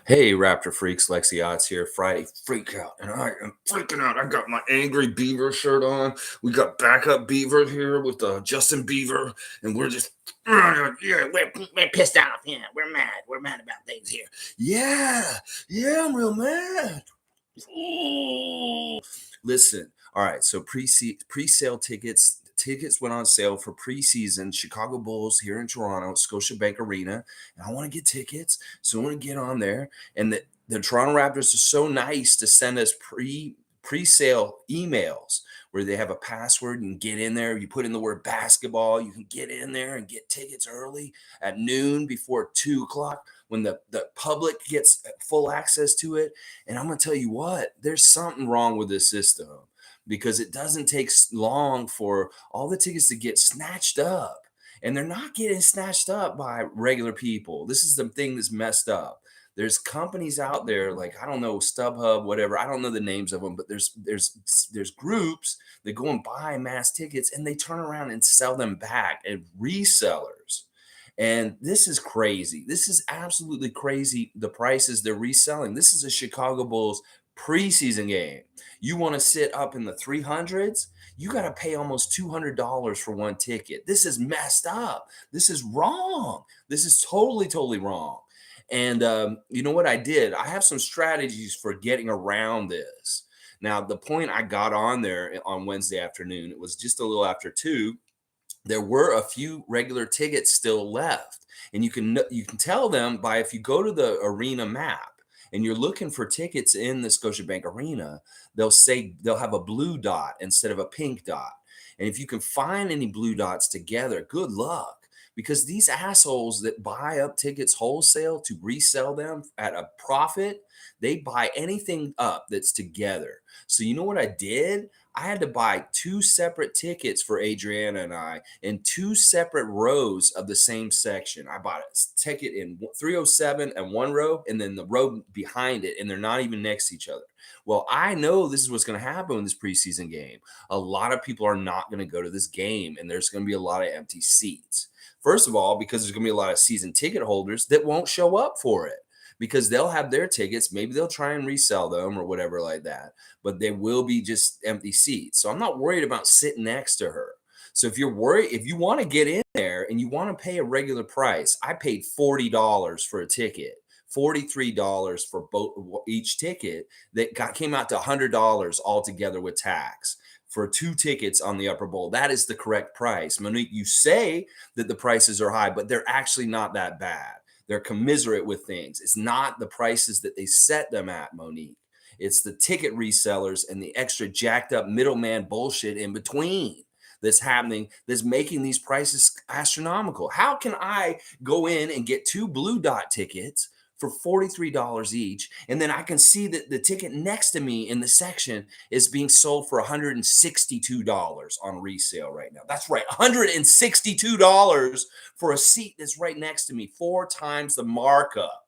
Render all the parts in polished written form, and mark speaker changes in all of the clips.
Speaker 1: Hey, Raptor Freaks, Lexi Odds here, Friday Freakout, and I am freaking out. I got my Angry Beaver shirt on. We got Backup Beaver here with Justin Beaver, and we're just, yeah, we're pissed off. Yeah, we're mad. We're mad about things here. Yeah, yeah, I'm real mad. Ooh. Listen, all right, so pre-sale tickets went on sale for preseason Chicago Bulls here in Toronto, Scotiabank Arena, and I want to get tickets, so I want to get on there. And the Toronto Raptors are so nice to send us pre-sale emails where they have a password. You can get in there. You put in the word basketball. You can get in there and get tickets early at noon before 2 o'clock when the public gets full access to it. And I'm going to tell you what, there's something wrong with this system because it doesn't take long for all the tickets to get snatched up. And they're not getting snatched up by regular people. This is the thing that's messed up. There's companies out there like I don't know StubHub, whatever. I don't know the names of them, but there's groups that go and buy mass tickets and they turn around and sell them back at resellers. And this is crazy. This is absolutely crazy. The prices they're reselling. This is a Chicago Bulls preseason game. You want to sit up in the 300s? You got to pay almost $200 for one ticket. This is messed up. This is wrong. This is totally wrong. And you know what I did? I have some strategies for getting around this. Now, the point I got on there on Wednesday afternoon, it was just a little after 2. There were a few regular tickets still left, and you can tell them by if you go to the arena map and you're looking for tickets in the Scotiabank Arena, they'll have a blue dot instead of a pink dot. And if you can find any blue dots together, good luck. Because these assholes that buy up tickets wholesale to resell them at a profit, they buy anything up that's together. So you know what I did? I had to buy two separate tickets for Adriana and I in two separate rows of the same section. I bought a ticket in 307 and one row, and then the row behind it, and they're not even next to each other. Well, I know this is what's going to happen in this preseason game. A lot of people are not going to go to this game, and there's going to be a lot of empty seats. First of all, because there's going to be a lot of season ticket holders that won't show up for it because they'll have their tickets. Maybe they'll try and resell them or whatever like that, but they will be just empty seats. So I'm not worried about sitting next to her. So if you're worried, if you want to get in there and you want to pay a regular price, I paid $40 for a ticket. $43 for each ticket came out to $100 altogether with tax for two tickets on the upper bowl. That is the correct price. Monique, you say that the prices are high, but they're actually not that bad. They're commiserate with things. It's not the prices that they set them at, Monique. It's the ticket resellers and the extra jacked up middleman bullshit in between that's happening that's making these prices astronomical. How can I go in and get two blue dot tickets for $43 each, and then I can see that the ticket next to me in the section is being sold for $162 on resale right now? That's right, $162 for a seat that's right next to me, 4 times the markup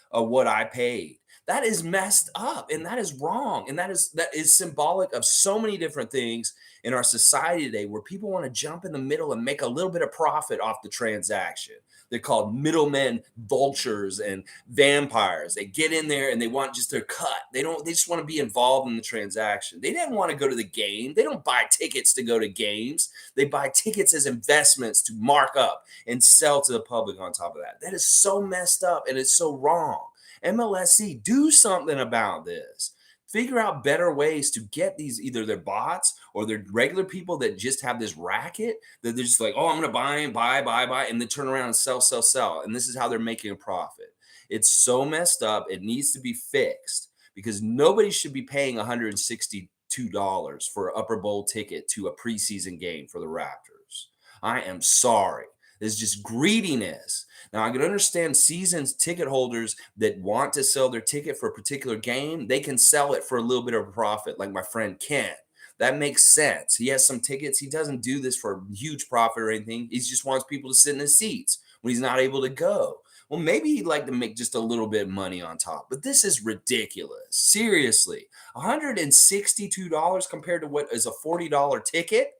Speaker 1: of what I paid. That is messed up and that is wrong. And that is symbolic of so many different things in our society today where people want to jump in the middle and make a little bit of profit off the transaction. They're called middlemen, vultures, and vampires. They get in there and they want just their cut. They just want to be involved in the transaction. They didn't want to go to the game. They don't buy tickets to go to games. They buy tickets as investments to mark up and sell to the public on top of that. That is so messed up and it's so wrong. MLSC, do something about this. Figure out better ways to get these, either they're bots or they're regular people that just have this racket that they're just like, oh, I'm going to buy and buy, and then turn around and sell. And this is how they're making a profit. It's so messed up. It needs to be fixed because nobody should be paying $162 for an upper bowl ticket to a preseason game for the Raptors. I am sorry. There's just greediness. Now, I can understand seasons ticket holders that want to sell their ticket for a particular game. They can sell it for a little bit of a profit, like my friend Ken. That makes sense. He has some tickets. He doesn't do this for a huge profit or anything. He just wants people to sit in his seats when he's not able to go. Well, maybe he'd like to make just a little bit of money on top, but this is ridiculous. Seriously, $162 compared to what is a $40 ticket?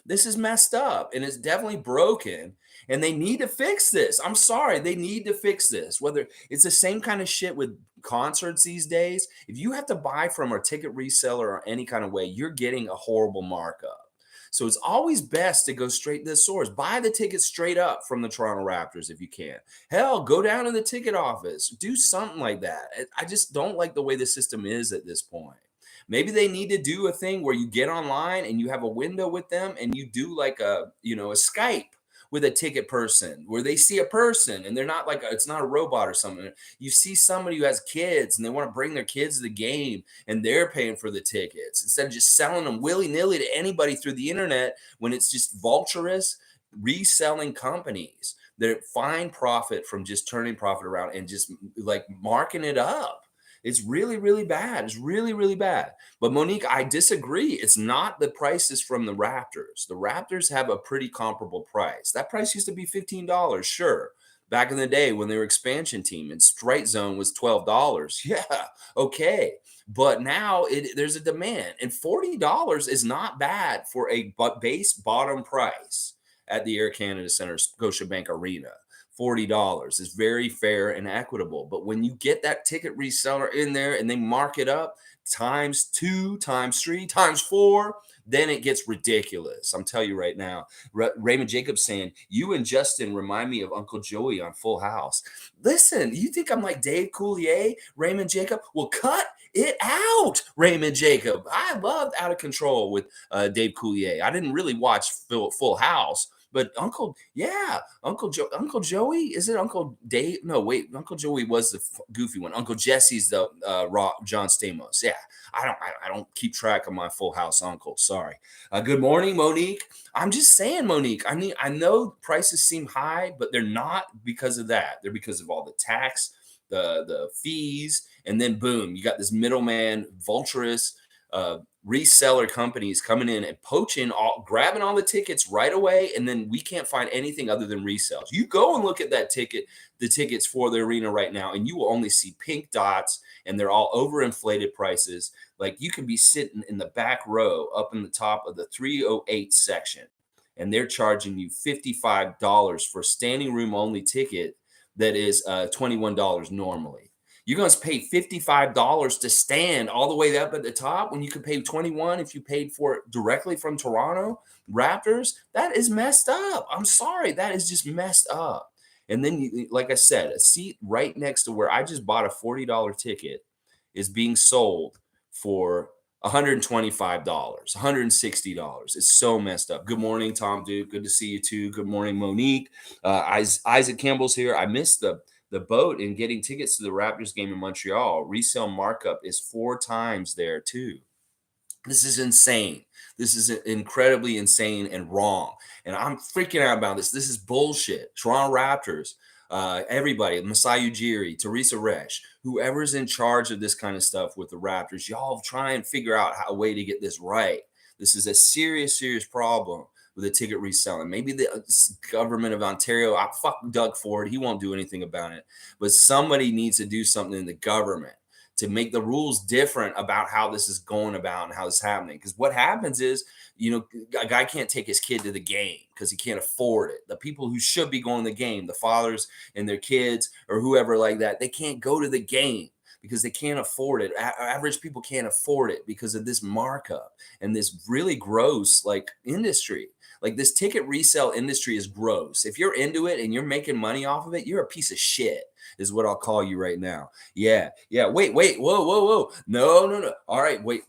Speaker 1: This is messed up and it's definitely broken. And they need to fix this. I'm sorry, they need to fix this. Whether it's the same kind of shit with concerts these days. If you have to buy from a ticket reseller or any kind of way, you're getting a horrible markup. So it's always best to go straight to the source. Buy the ticket straight up from the Toronto Raptors if you can. Hell, go down to the ticket office. Do something like that. I just don't like the way the system is at this point. Maybe they need to do a thing where you get online and you have a window with them and you do like a Skype with a ticket person where they see a person and they're not like it's not a robot or something. You see somebody who has kids and they want to bring their kids to the game and they're paying for the tickets instead of just selling them willy-nilly to anybody through the internet when it's just vulturous reselling companies that find profit from just turning profit around and just like marking it up. It's really, really bad. It's really, really bad. But Monique, I disagree. It's not the prices from the Raptors. The Raptors have a pretty comparable price. That price used to be $15, sure. Back in the day when they were expansion team and straight zone was $12. Yeah, okay. But now there's a demand. And $40 is not bad for a base bottom price at the Air Canada Center, Scotiabank Arena. $40 is very fair and equitable. But when you get that ticket reseller in there and they mark it up times 2, times 3, times 4, then it gets ridiculous. I'm telling you right now. Raymond Jacobs saying, you and Justin remind me of Uncle Joey on Full House. Listen, you think I'm like Dave Coulier, Raymond Jacob? Well, cut it out, Raymond Jacob. I loved Out of Control with Dave Coulier. I didn't really watch Full House. But Uncle Joey, is it Uncle Dave? No, wait, Uncle Joey was the goofy one. Uncle Jesse's the John Stamos. Yeah, I don't keep track of my Full House uncle. Sorry. Good morning, Monique. I'm just saying, Monique. I mean, I know prices seem high, but they're not because of that. They're because of all the tax, the fees, and then boom, you got this middleman, vulturous reseller companies coming in and poaching grabbing all the tickets right away, and then we can't find anything other than resales. You go and look at the tickets for the arena right now, and you will only see pink dots, and they're all overinflated prices. Like you can be sitting in the back row up in the top of the 308 section, and they're charging you $55 for standing room only ticket that is $21 normally. You're going to pay $55 to stand all the way up at the top when you could pay $21 if you paid for it directly from Toronto Raptors. That is messed up. I'm sorry. That is just messed up. And then, like I said, a seat right next to where I just bought a $40 ticket is being sold for $125, $160. It's so messed up. Good morning, Tom Duke. Good to see you too. Good morning, Monique. Isaac Campbell's here. I missed the boat in getting tickets to the Raptors game in Montreal. Resale markup is 4 times there too. This is insane. This is incredibly insane and wrong. And I'm freaking out about this. This is bullshit. Toronto Raptors, everybody, Masai Ujiri, Teresa Resch, whoever's in charge of this kind of stuff with the Raptors, y'all try and figure out a way to get this right. This is a serious, serious problem with the ticket reselling. Maybe the government of Ontario, fuck Doug Ford, he won't do anything about it. But somebody needs to do something in the government to make the rules different about how this is going about and how this is happening. Because what happens is, a guy can't take his kid to the game because he can't afford it. The people who should be going to the game, the fathers and their kids or whoever like that, they can't go to the game because they can't afford it. Average people can't afford it because of this markup and this really gross industry. Like this ticket resale industry is gross. If you're into it and you're making money off of it, you're a piece of shit is what I'll call you right now. Yeah. Wait. Whoa. No. All right, wait.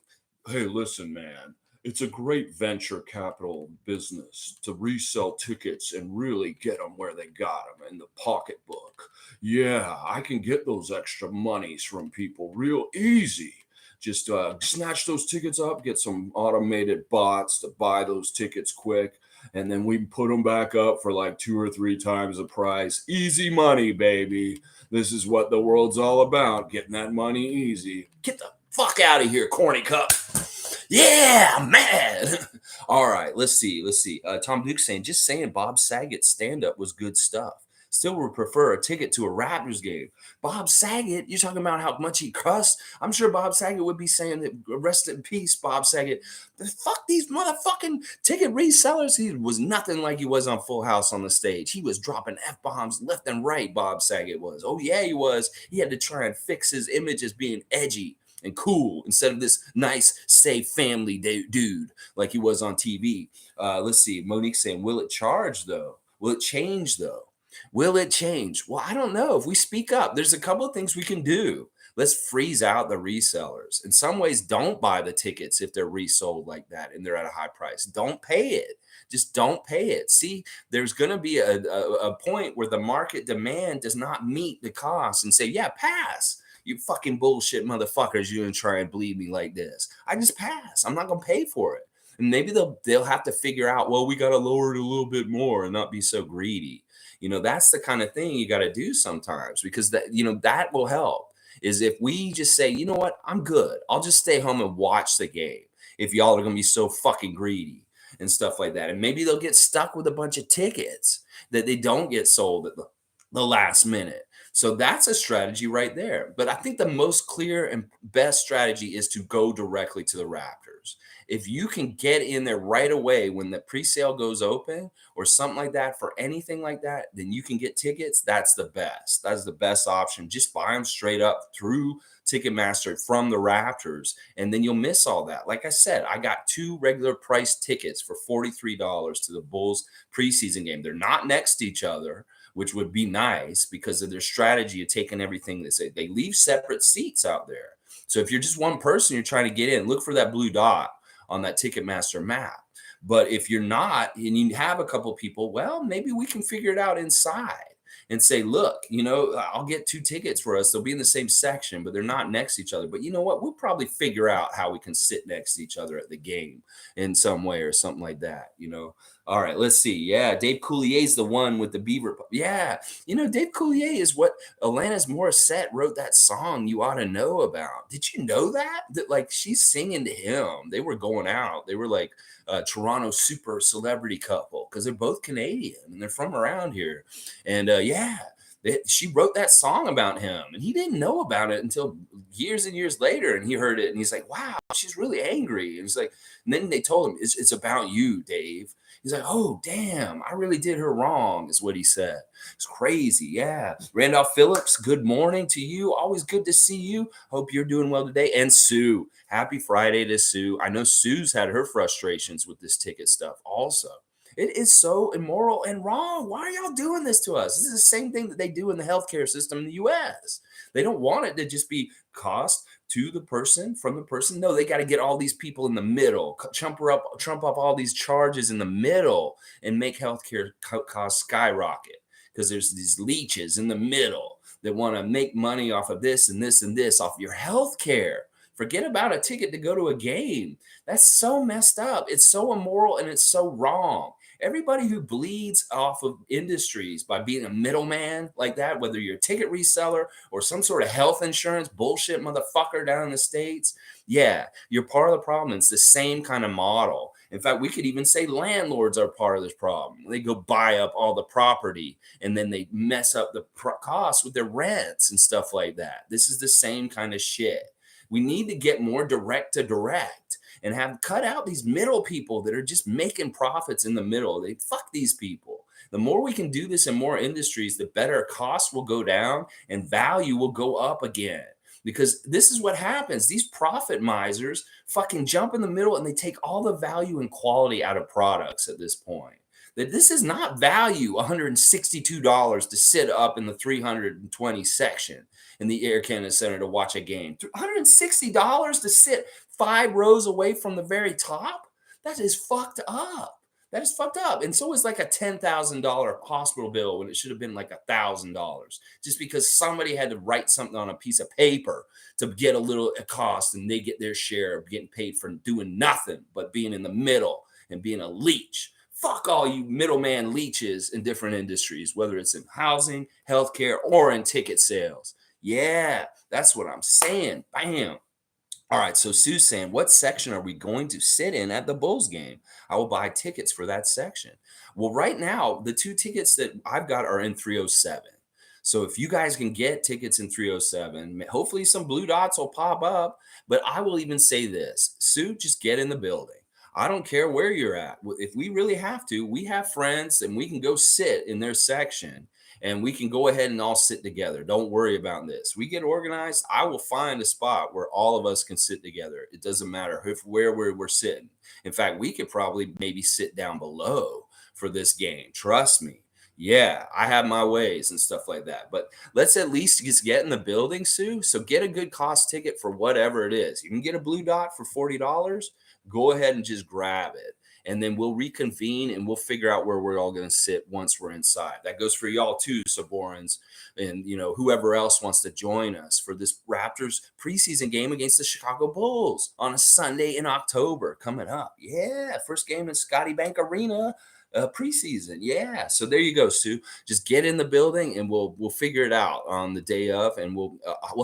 Speaker 1: Hey, listen, man. It's a great venture capital business to resell tickets and really get them where they got them in the pocketbook. Yeah, I can get those extra monies from people real easy. Just snatch those tickets up, get some automated bots to buy those tickets quick, and then we put them back up for like 2 or 3 times the price. Easy money, baby. This is what the world's all about, getting that money easy. Get the fuck out of here, corny cup. Yeah, I'm mad. All right, let's see. Tom Duke saying, just saying Bob Saget's stand-up was good stuff. still would prefer a ticket to a Raptors game. Bob Saget, you're talking about how much he cussed. I'm sure Bob Saget would be saying that, rest in peace, Bob Saget. Fuck these motherfucking ticket resellers. He was nothing like he was on Full House on the stage. He was dropping F bombs left and right. Bob Saget was. Oh yeah, he was. He had to try and fix his image as being edgy and cool instead of this nice, safe family dude like he was on TV. Let's see. Monique saying, will it charge though? Will it change though? Will it change? Well, I don't know. If we speak up, there's a couple of things we can do. Let's freeze out the resellers. In some ways, don't buy the tickets if they're resold like that and they're at a high price. Don't pay it. Just don't pay it. See, there's going to be a point where the market demand does not meet the cost and say, yeah, pass. You fucking bullshit motherfuckers. You're going to try and bleed me like this. I just pass. I'm not going to pay for it. And maybe they'll have to figure out, well, we got to lower it a little bit more and not be so greedy. That's the kind of thing you got to do sometimes, because that will help. Is if we just say, you know what, I'm good. I'll just stay home and watch the game if y'all are going to be so fucking greedy and stuff like that. And maybe they'll get stuck with a bunch of tickets that they don't get sold at the last minute. So that's a strategy right there. But I think the most clear and best strategy is to go directly to the Raptors. If you can get in there right away when the pre-sale goes open or something like that, for anything like that, then you can get tickets. That's the best. That's the best option. Just buy them straight up through Ticketmaster from the Raptors, and then you'll miss all that. Like I said, I got 2 regular price tickets for $43 to the Bulls preseason game. They're not next to each other, which would be nice because of their strategy of taking everything they say. They leave separate seats out there. So if you're just one person, you're trying to get in, look for that blue dot on that Ticketmaster map. But if you're not and you have a couple people, well, maybe we can figure it out inside and say, look, I'll get 2 tickets for us. They'll be in the same section, but they're not next to each other. But you know what? We'll probably figure out how we can sit next to each other at the game in some way or something like that. All right, let's see. Yeah, Dave Coulier's the one with the beaver. Yeah, Dave Coulier is what Alanis Morissette wrote that song You Ought to Know About. Did you know that? That like she's singing to him. They were going out. They were like a Toronto super celebrity couple because they're both Canadian and they're from around here. And yeah, she wrote that song about him, and he didn't know about it until years and years later. And he heard it, and he's like, "Wow, she's really angry." And he's like, and then they told him, "It's about you, Dave." He's like, "Oh, damn, I really did her wrong," is what he said. It's crazy. Yeah. Randolph Phillips, good morning to you. Always good to see you. Hope you're doing well today. And Sue, happy Friday to Sue. I know Sue's had her frustrations with this ticket stuff also. It is so immoral and wrong. Why are y'all doing this to us? This is the same thing that they do in the healthcare system in the US. They don't want it to just be cost to the person from the person. No, they got to get all these people in the middle, trump up all these charges in the middle and make healthcare costs skyrocket because there's these leeches in the middle that want to make money off of this and this and this off your healthcare. Forget about a ticket to go to a game. That's so messed up. It's so immoral and it's so wrong. Everybody who bleeds off of industries by being a middleman like that, whether you're a ticket reseller or some sort of health insurance bullshit motherfucker down in the States, yeah, you're part of the problem. It's the same kind of model. In fact, we could even say landlords are part of this problem. They go buy up all the property and then they mess up the costs with their rents and stuff like that. This is the same kind of shit. We need to get more direct to direct and have cut out these middle people that are just making profits in the middle. They fuck these people. The more we can do this in more industries, the better costs will go down and value will go up again. Because this is what happens. These profit misers fucking jump in the middle and they take all the value and quality out of products at this point. That this is not value $162 to sit up in the 320 section in the Air Canada Center to watch a game. $160 to sit 5 rows away from the very top? That is fucked up. That is fucked up. And so is like a $10,000 hospital bill when it should have been like $1,000, just because somebody had to write something on a piece of paper to get a little cost and they get their share of getting paid for doing nothing but being in the middle and being a leech. Fuck all you middleman leeches in different industries, whether it's in housing, healthcare, or in ticket sales. Yeah, that's what I'm saying. Bam.
Speaker 2: All right, so Sue's saying, what section are we going to sit in at the Bulls game? I will buy tickets for that section. Well, right now, the two tickets that I've got are in 307. So if you guys can get tickets in 307, hopefully some blue dots will pop up. But I will even say this, Sue, just get in the building. I don't care where you're at. If we really have to, we have friends and we can go sit in their section and we can go ahead and all sit together. Don't worry about this. We get organized. I will find a spot where all of us can sit together. It doesn't matter where we're sitting. In fact, we could probably maybe sit down below for this game. Trust me. Yeah, I have my ways and stuff like that. But let's at least just get in the building, Sue. So get a good cost ticket for whatever it is. You can get a blue dot for $40. Go ahead and just grab it, and then we'll reconvene and we'll figure out where we're all going to sit once we're inside. That goes for y'all too, Saborans, and whoever else wants to join us for this Raptors preseason game against the Chicago Bulls on a Sunday in October coming up. Yeah, first game in Scotty Bank Arena. Preseason, yeah. So there you go, Sue. Just get in the building, and we'll figure it out on the day of, and we'll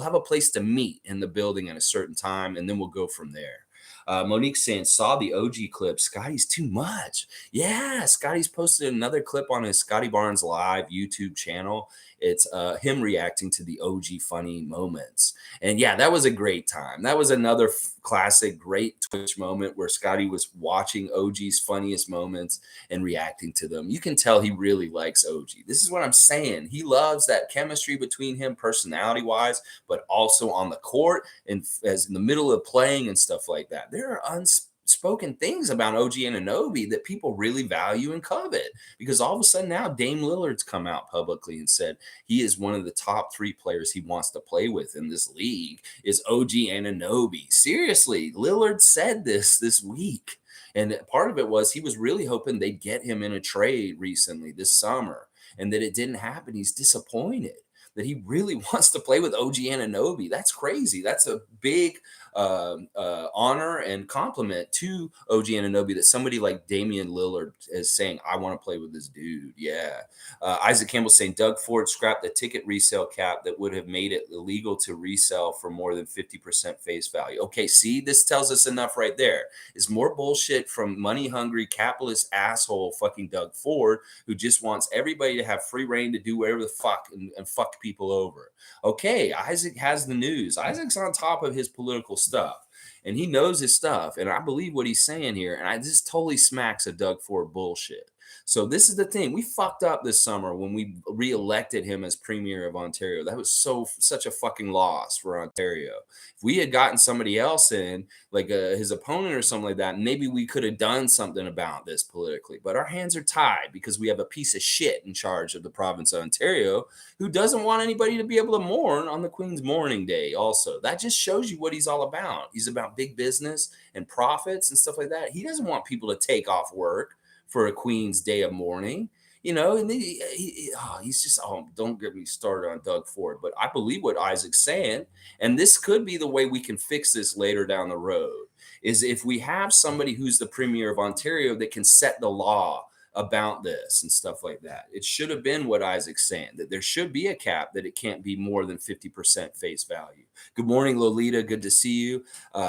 Speaker 2: have a place to meet in the building at a certain time, and then we'll go from there. Monique saying, saw the OG clip. Scotty's too much. Yeah, Scotty's posted another clip on his Scotty Barnes Live YouTube channel. It's him reacting to the OG funny moments. And yeah, that was a great time. That was another classic, great Twitch moment where Scotty was watching OG's funniest moments and reacting to them. You can tell he really likes OG. This is what I'm saying. He loves that chemistry between him, personality wise, but also on the court and as in the middle of playing and stuff like that. There are unspoken things about OG Anunoby that people really value and covet, because all of a sudden now Dame Lillard's come out publicly and said he is one of the top 3 players he wants to play with in this league is OG Anunoby. Seriously, Lillard said this week. And part of it was he was really hoping they'd get him in a trade recently this summer, and that it didn't happen. He's disappointed that he really wants to play with OG Anunoby. That's crazy. That's a big honor and compliment to OG Anunoby that somebody like Damian Lillard is saying, I want to play with this dude. Yeah. Isaac Campbell saying Doug Ford scrapped the ticket resale cap that would have made it illegal to resell for more than 50% face value. Okay, see, this tells us enough right there. Is more bullshit from money hungry capitalist asshole fucking Doug Ford, who just wants everybody to have free reign to do whatever the fuck and fuck people over. Okay, Isaac has the news. Isaac's on top of his political stuff, and he knows his stuff. And I believe what he's saying here. And I just totally smacks of Doug Ford bullshit. So this is the thing. We fucked up this summer when we reelected him as Premier of Ontario. That was such a fucking loss for Ontario. If we had gotten somebody else in, like his opponent or something like that, maybe we could have done something about this politically. But our hands are tied because we have a piece of shit in charge of the province of Ontario who doesn't want anybody to be able to mourn on the Queen's mourning day. Also, that just shows you what he's all about. He's about big business and profits and stuff like that. He doesn't want people to take off work for a Queen's day of mourning. And he's just, don't get me started on Doug Ford. But I believe what Isaac's saying, and this could be the way we can fix this later down the road, is if we have somebody who's the Premier of Ontario that can set the law about this and stuff like that. It should have been what Isaac's saying, that there should be a cap, that it can't be more than 50% face value. Good morning, Lolita. Good to see you.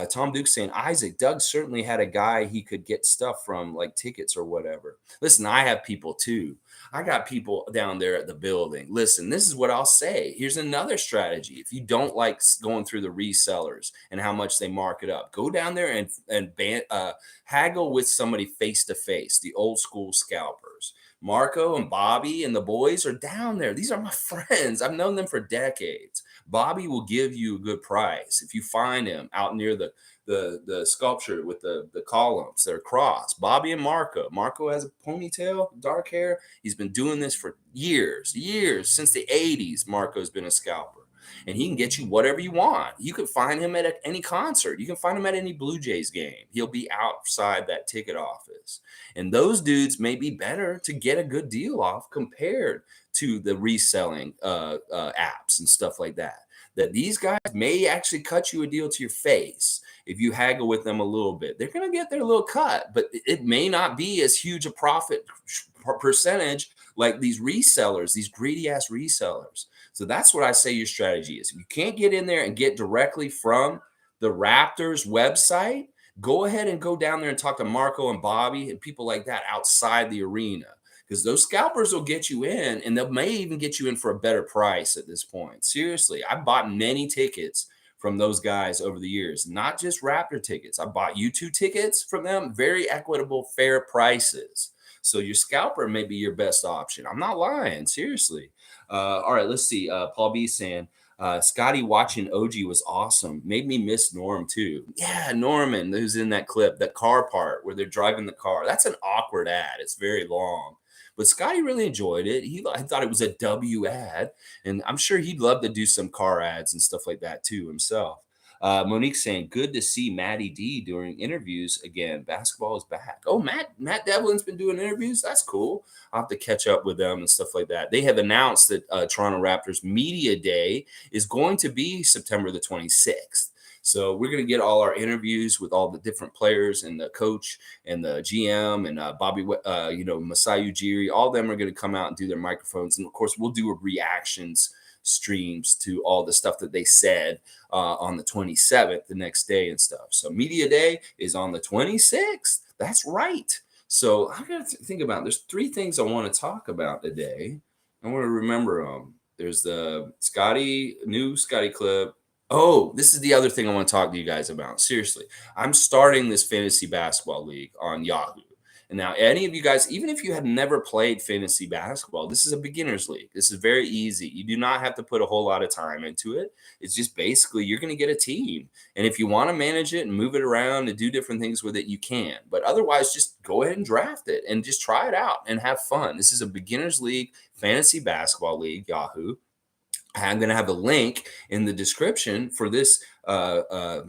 Speaker 2: Tom Duke saying, Isaac, Doug certainly had a guy he could get stuff from, like tickets or whatever. Listen, I have people too. I got people down there at the building. Listen, this is what I'll say. Here's another strategy. If you don't like going through the resellers and how much they mark it up, go down there and haggle with somebody face to face, the old school scalpers. Marco and Bobby and the boys are down there. These are my friends. I've known them for decades. Bobby will give you a good price if you find him out near the sculpture with the columns that are crossed. Bobby and Marco. Marco has a ponytail, dark hair. He's been doing this for years, since the 80s. Marco's been a scalper. And he can get you whatever you want. You can find him at any concert. You can find him at any Blue Jays game. He'll be outside that ticket office. And those dudes may be better to get a good deal off compared to the reselling apps and stuff like that. That these guys may actually cut you a deal to your face if you haggle with them a little bit. They're going to get their little cut, but it may not be as huge a profit percentage like these resellers, these greedy ass resellers. So that's what I say your strategy is. If you can't get in there and get directly from the Raptors website, go ahead and go down there and talk to Marco and Bobby and people like that outside the arena, because those scalpers will get you in, and they may even get you in for a better price at this point. Seriously, I bought many tickets from those guys over the years, not just Raptor tickets. I bought U2 tickets from them, very equitable, fair prices. So your scalper may be your best option. I'm not lying, seriously. All right, let's see. Paul B saying, Scotty watching OG was awesome. Made me miss Norm too. Yeah, Norman, who's in that clip, that car part where they're driving the car. That's an awkward ad. It's very long. But Scotty really enjoyed it. I thought it was a W ad, and I'm sure he'd love to do some car ads and stuff like that too himself. Monique saying, "Good to see Matty D doing interviews again. Basketball is back." Oh, Matt Devlin's been doing interviews. That's cool. I'll have to catch up with them and stuff like that. They have announced that Toronto Raptors Media Day is going to be September the 26th. So we're going to get all our interviews with all the different players and the coach and the GM and Bobby, Masai Ujiri. All of them are going to come out and do their microphones. And of course, we'll do a reactions streams to all the stuff that they said on the 27th, the next day and stuff. So Media Day is on the 26th. That's right. So I got to think about it. There's three things I want to talk about today. I want to remember them. There's the new Scotty clip. Oh, this is the other thing I want to talk to you guys about. Seriously, I'm starting this fantasy basketball league on Yahoo. And now, any of you guys, even if you have never played fantasy basketball, this is a beginner's league. This is very easy. You do not have to put a whole lot of time into it. It's just basically you're going to get a team. And if you want to manage it and move it around and do different things with it, you can. But otherwise, just go ahead and draft it and just try it out and have fun. This is a beginner's league, fantasy basketball league, Yahoo. I'm going to have a link in the description for this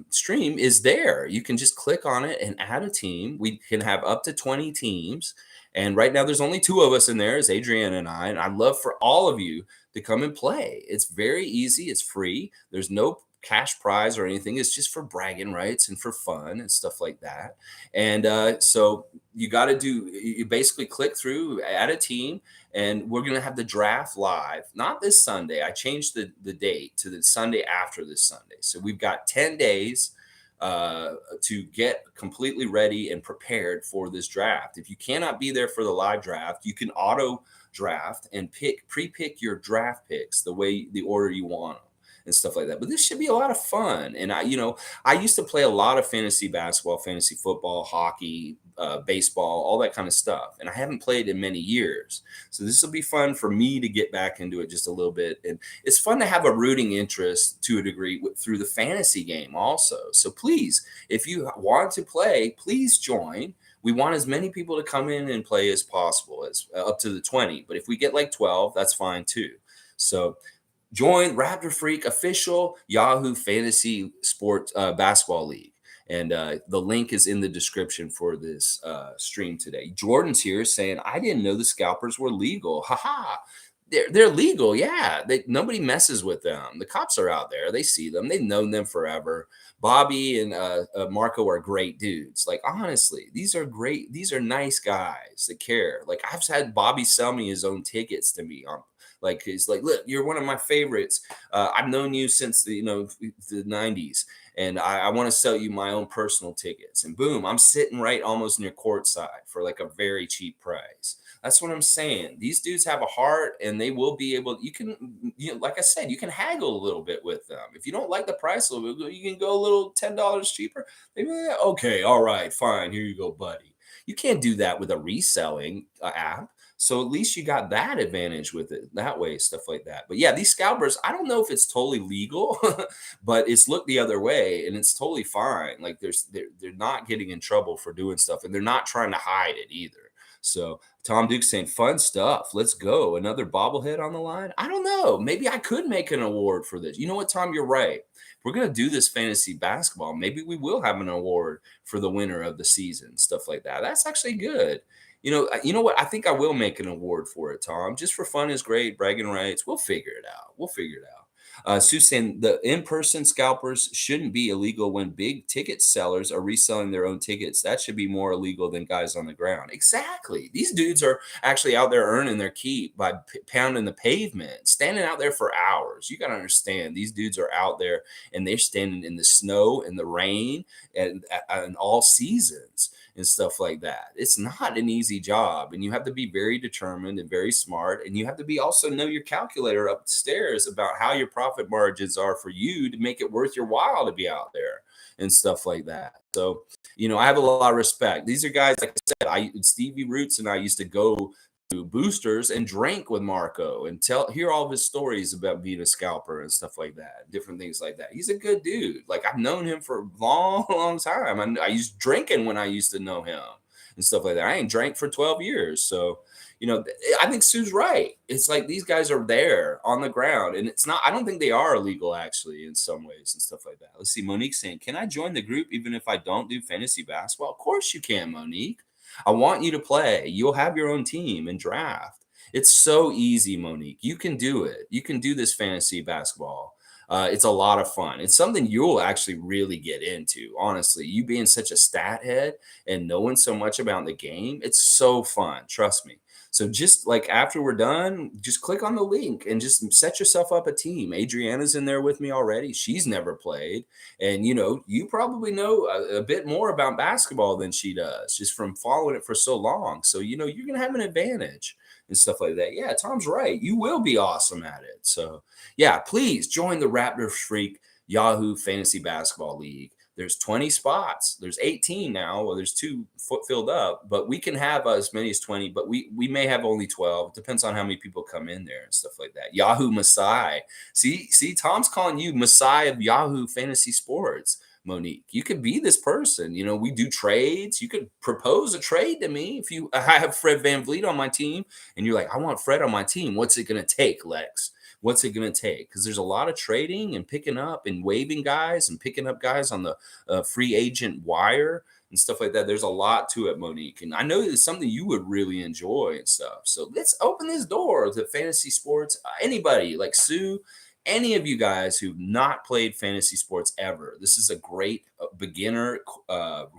Speaker 2: stream is there. You can just click on it and add a team. We can have up to 20 teams. And right now there's only two of us in there, is Adrienne and I. And I'd love for all of you to come and play. It's very easy. It's free. There's no cash prize or anything. It's just for bragging rights and for fun and stuff like that. And so you basically click through, add a team, and we're going to have the draft live, not this Sunday. I changed the date to the Sunday after this Sunday. So we've got 10 days to get completely ready and prepared for this draft. If you cannot be there for the live draft, you can auto draft and pre-pick your draft picks the order you want them and stuff like that. But this should be a lot of fun. And I used to play a lot of fantasy basketball, fantasy football, hockey, baseball, all that kind of stuff. And I haven't played in many years. So this will be fun for me to get back into it just a little bit. And it's fun to have a rooting interest to a degree through the fantasy game also. So please, if you want to play, please join. We want as many people to come in and play as possible, as up to the 20. But if we get like 12, that's fine too. So join Raptor Freak official Yahoo Fantasy Sport Basketball League. And the link is in the description for this stream today. Jordan's here saying, I didn't know the scalpers were legal. Haha. They're legal. Yeah. Nobody messes with them. The cops are out there. They see them. They've known them forever. Bobby and Marco are great dudes. Like, honestly, these are great. These are nice guys that care. Like, I've had Bobby sell me his own tickets to me on. Like, he's like, look, you're one of my favorites. I've known you since the 90s. And I want to sell you my own personal tickets. And boom, I'm sitting right almost near courtside for like a very cheap price. That's what I'm saying. These dudes have a heart, and they will be able. Like I said, you can haggle a little bit with them. If you don't like the price a little bit, you can go a little $10 cheaper. Maybe okay, all right, fine. Here you go, buddy. You can't do that with a reselling app. So at least you got that advantage with it that way, stuff like that. But yeah, these scalpers, I don't know if it's totally legal, but it's looked the other way, and it's totally fine. Like they're not getting in trouble for doing stuff, and they're not trying to hide it either. So Tom Duke's saying, fun stuff. Let's go. Another bobblehead on the line. I don't know. Maybe I could make an award for this. You know what, Tom? You're right. If we're going to do this fantasy basketball, maybe we will have an award for the winner of the season, stuff like that. That's actually good. You know what? I think I will make an award for it, Tom. Just for fun is great. Bragging rights. We'll figure it out. Sue saying the in-person scalpers shouldn't be illegal when big ticket sellers are reselling their own tickets. That should be more illegal than guys on the ground. Exactly. These dudes are actually out there earning their keep by pounding the pavement, standing out there for hours. You got to understand, these dudes are out there and they're standing in the snow and the rain and all seasons and stuff like that. It's not an easy job, and you have to be very determined and very smart, and you have to be also know your calculator upstairs about how your profit margins are for you to make it worth your while to be out there and stuff like that. So, I have a lot of respect. These are guys, like I said, Stevie Roots and I used to go to Boosters and drink with Marco and hear all of his stories about being a scalper and stuff like that, different things like that. He's a good dude. Like, I've known him for a long, long time. I used drinking when I used to know him and stuff like that. I ain't drank for 12 years. So, I think Sue's right. It's like these guys are there on the ground, and it's not, I don't think they are illegal actually in some ways and stuff like that. Let's see. Monique saying, can I join the group even if I don't do fantasy basketball? Of course you can, Monique. I want you to play. You'll have your own team and draft. It's so easy, Monique. You can do it. You can do this fantasy basketball. It's a lot of fun. It's something you'll actually really get into. Honestly, you being such a stat head and knowing so much about the game, it's so fun. Trust me. So just like after we're done, just click on the link and just set yourself up a team. Adriana's in there with me already. She's never played. And you probably know a bit more about basketball than she does just from following it for so long. So, you're going to have an advantage and stuff like that. Yeah, Tom's right. You will be awesome at it. So, yeah, please join the Raptors Freak Yahoo Fantasy Basketball League. There's 20 spots. There's 18 now. Well, there's two filled up, but we can have as many as 20, but we may have only 12. It depends on how many people come in there and stuff like that. Yahoo Masai. See, Tom's calling you Masai of Yahoo Fantasy Sports. Monique, you could be this person. We do trades. You could propose a trade to me. I have Fred VanVleet on my team and you're like, I want Fred on my team. What's it going to take, Lex? What's it going to take? Because there's a lot of trading and picking up and waiving guys and picking up guys on the free agent wire and stuff like that. There's a lot to it, Monique. And I know it's something you would really enjoy and stuff. So let's open this door to fantasy sports. Anybody like Sue, any of you guys who've not played fantasy sports ever, this is a great beginner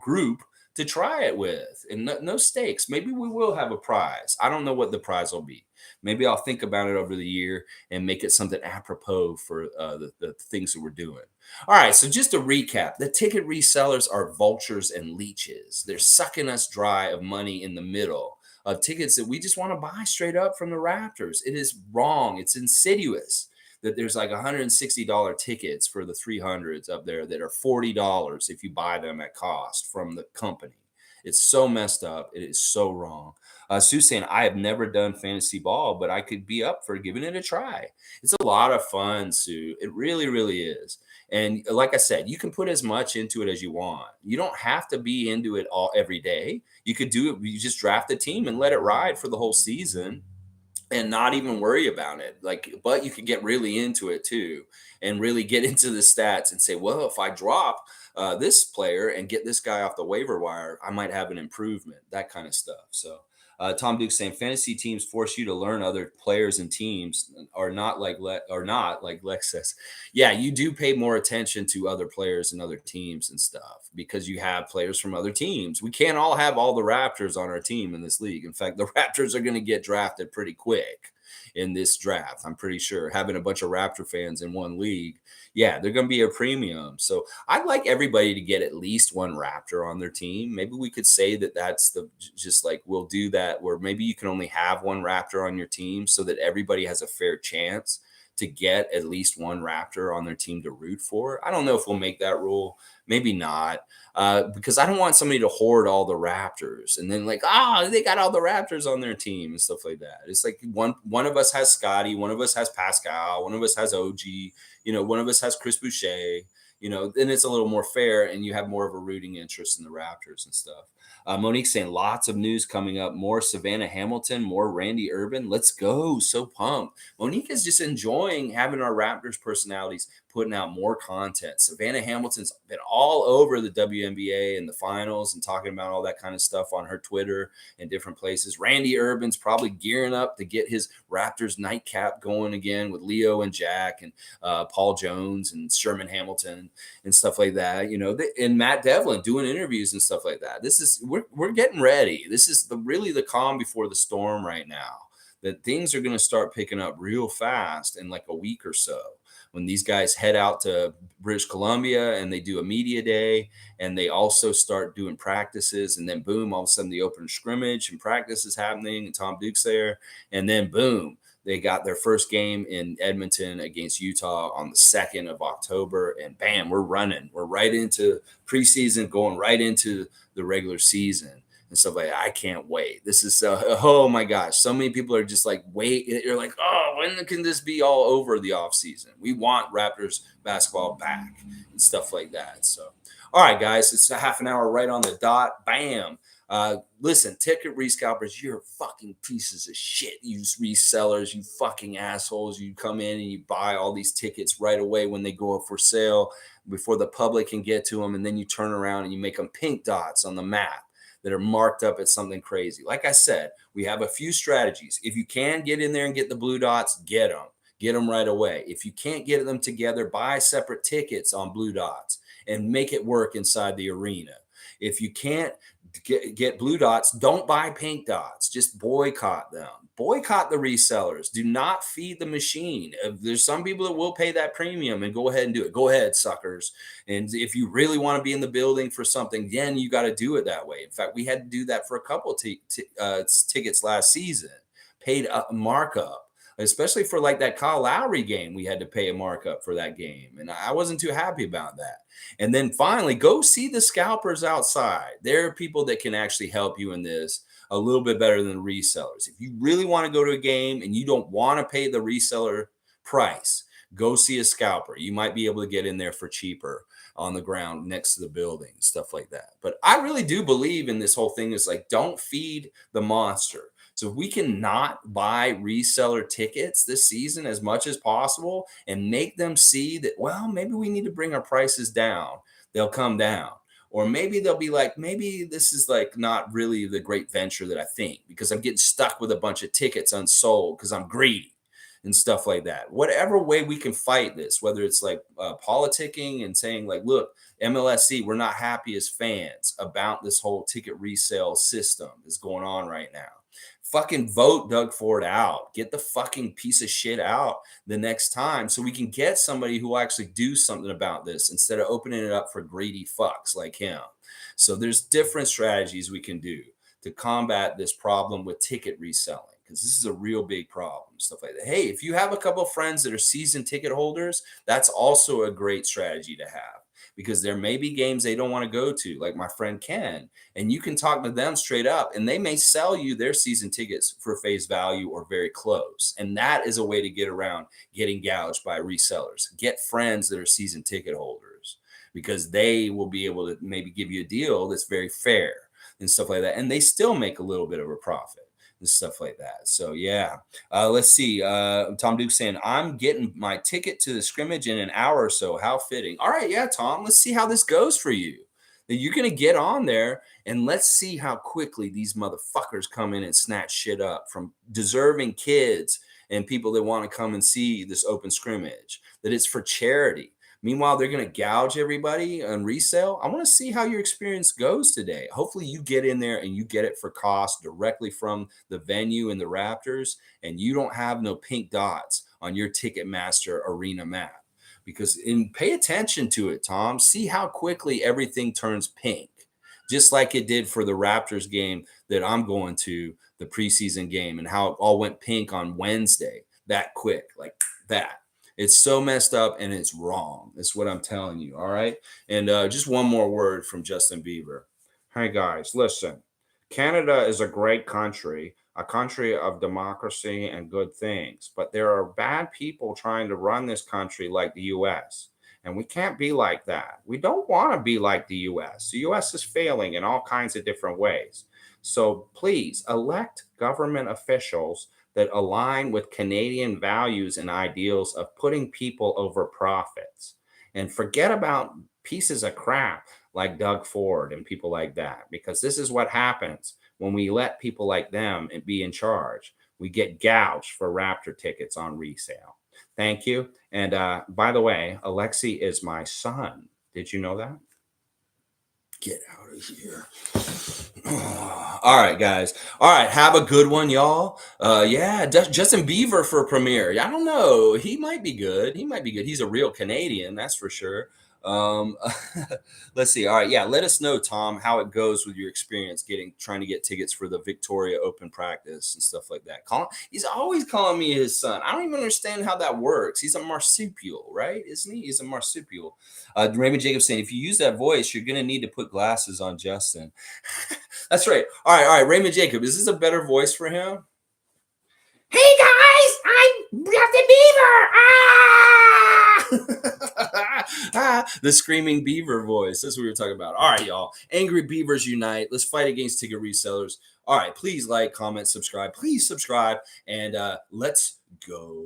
Speaker 2: group to try it with, and no stakes. Maybe we will have a prize. I don't know what the prize will be. Maybe I'll think about it over the year and make it something apropos for the things that we're doing. All right, so just to recap, the ticket resellers are vultures and leeches. They're sucking us dry of money in the middle of tickets that we just want to buy straight up from the Raptors. It is wrong. It's insidious that there's like $160 tickets for the 300s up there that are $40 if you buy them at cost from the company. It's so messed up. It is so wrong. Sue's saying, I have never done fantasy ball, but I could be up for giving it a try. It's a lot of fun, Sue. It really, really is. And like I said, you can put as much into it as you want. You don't have to be into it all every day. You could do it. You just draft a team and let it ride for the whole season and not even worry about it. But you could get really into it too and really get into the stats and say, well, if I drop this player and get this guy off the waiver wire, I might have an improvement, that kind of stuff. So Tom Duke saying fantasy teams force you to learn other players and teams are not like Lex says. Yeah, you do pay more attention to other players and other teams and stuff because you have players from other teams. We can't all have all the Raptors on our team in this league. In fact, the Raptors are going to get drafted pretty quick in this draft. I'm pretty sure having a bunch of Raptor fans in one league, yeah, they're going to be a premium. So I'd like everybody to get at least one Raptor on their team. Maybe we could say that that's just like we'll do that where maybe you can only have one Raptor on your team so that everybody has a fair chance to get at least one Raptor on their team to root for. I don't know if we'll make that rule. Maybe not, because I don't want somebody to hoard all the Raptors and then they got all the Raptors on their team and stuff like that. It's like one of us has Scotty, one of us has Pascal, one of us has OG, one of us has Chris Boucher. Then it's a little more fair and you have more of a rooting interest in the Raptors and stuff. Monique saying lots of news coming up, more Savannah Hamilton, more Randy Urban. Let's go. So pumped. Monique is just enjoying having our Raptors personalities putting out more content. Savannah Hamilton's been all over the WNBA and the finals and talking about all that kind of stuff on her Twitter and different places. Randy Urban's probably gearing up to get his Raptors nightcap going again with Leo and Jack and Paul Jones and Sherman Hamilton and stuff like that. And Matt Devlin doing interviews and stuff like that. We're getting ready. This is really the calm before the storm right now. That things are going to start picking up real fast in like a week or so when these guys head out to British Columbia and they do a media day and they also start doing practices, and then boom, all of a sudden the open scrimmage and practice is happening and Tom Duke's there, and then boom, they got their first game in Edmonton against Utah on the 2nd of October, and bam, we're running. We're right into preseason, going right into the regular season and stuff like that. I can't wait. This is oh my gosh. So many people are just like, wait. You're like, oh, when can this be all over the offseason? We want Raptors basketball back and stuff like that. So, all right, guys, it's a half an hour right on the dot. Bam. Listen, ticket rescalpers, you're fucking pieces of shit. You resellers, you fucking assholes. You come in and you buy all these tickets right away when they go up for sale before the public can get to them. And then you turn around and you make them pink dots on the map that are marked up at something crazy. Like I said, we have a few strategies. If you can get in there and get the blue dots, get them. Get them right away. If you can't get them together, buy separate tickets on blue dots and make it work inside the arena. If you can't get blue dots, don't buy pink dots. Just boycott them. Boycott the resellers. Do not feed the machine. There's some people that will pay that premium and go ahead and do it. Go ahead, suckers. And if you really want to be in the building for something, then you got to do it that way. In fact, we had to do that for a couple of tickets last season. Paid a markup. Especially for like that Kyle Lowry game, we had to pay a markup for that game. And I wasn't too happy about that. And then finally, go see the scalpers outside. There are people that can actually help you in this a little bit better than resellers. If you really want to go to a game and you don't want to pay the reseller price, go see a scalper. You might be able to get in there for cheaper on the ground next to the building, stuff like that. But I really do believe in this whole thing is like, don't feed the monster. So if we can not buy reseller tickets this season as much as possible and make them see that, well, maybe we need to bring our prices down, they'll come down. Or maybe they'll be like, maybe this is like not really the great venture that I think, because I'm getting stuck with a bunch of tickets unsold because I'm greedy and stuff like that. Whatever way we can fight this, whether it's like politicking and saying like, look, MLSC, we're not happy as fans about this whole ticket resale system that's going on right now. Fucking vote Doug Ford out. Get the fucking piece of shit out the next time so we can get somebody who will actually do something about this instead of opening it up for greedy fucks like him. So there's different strategies we can do to combat this problem with ticket reselling, because this is a real big problem, stuff like that. Hey, if you have a couple of friends that are season ticket holders, that's also a great strategy to have, because there may be games they don't want to go to, like my friend Ken, and you can talk to them straight up and they may sell you their season tickets for face value or very close. And that is a way to get around getting gouged by resellers. Get friends that are season ticket holders, because they will be able to maybe give you a deal that's very fair and stuff like that. And they still make a little bit of a profit and stuff like that. So yeah, let's see. Tom Duke saying, I'm getting my ticket to the scrimmage in an hour or so. How fitting. All right, yeah, Tom, let's see how this goes for you. That you're going to get on there, and let's see how quickly these motherfuckers come in and snatch shit up from deserving kids and people that want to come and see this open scrimmage, that it's for charity. Meanwhile, they're going to gouge everybody on resale. I want to see how your experience goes today. Hopefully you get in there and you get it for cost directly from the venue and the Raptors, and you don't have no pink dots on your Ticketmaster arena map. Because pay attention to it, Tom. See how quickly everything turns pink, just like it did for the Raptors game that I'm going to, the preseason game, and how it all went pink on Wednesday that quick, like that. It's so messed up and it's wrong. That's what I'm telling you. All right. And just one more word from Justin Bieber. Hey, guys, listen. Canada is a great country, a country of democracy and good things. But there are bad people trying to run this country like the U.S. And we can't be like that. We don't want to be like the U.S. The U.S. is failing in all kinds of different ways. So please elect government officials that align with Canadian values and ideals of putting people over profits. And forget about pieces of crap like Doug Ford and people like that, because this is what happens when we let people like them be in charge. We get gouged for Raptor tickets on resale. Thank you. And by the way, Alexi is my son. Did you know that?
Speaker 1: Get out of here.
Speaker 2: All right, guys. All right, have a good one, y'all. Yeah, Justin Bieber for premiere. I don't know. He might be good. He might be good. He's a real Canadian, that's for sure. Um, let's see. All right, yeah. Let us know, Tom, how it goes with your experience trying to get tickets for the Victoria Open practice and stuff like that. He's always calling me his son. I don't even understand how that works. He's a marsupial, right? Isn't he? He's a marsupial. Raymond Jacobs saying, if you use that voice, you're gonna need to put glasses on Justin. That's right. All right. Raymond Jacob, is this a better voice for him? Hey guys, I'm Justin Bieber. The screaming beaver voice. That's what we were talking about. All right, y'all. Angry Beavers unite. Let's fight against ticket resellers. All right, please like, comment, subscribe. Please subscribe, and let's go.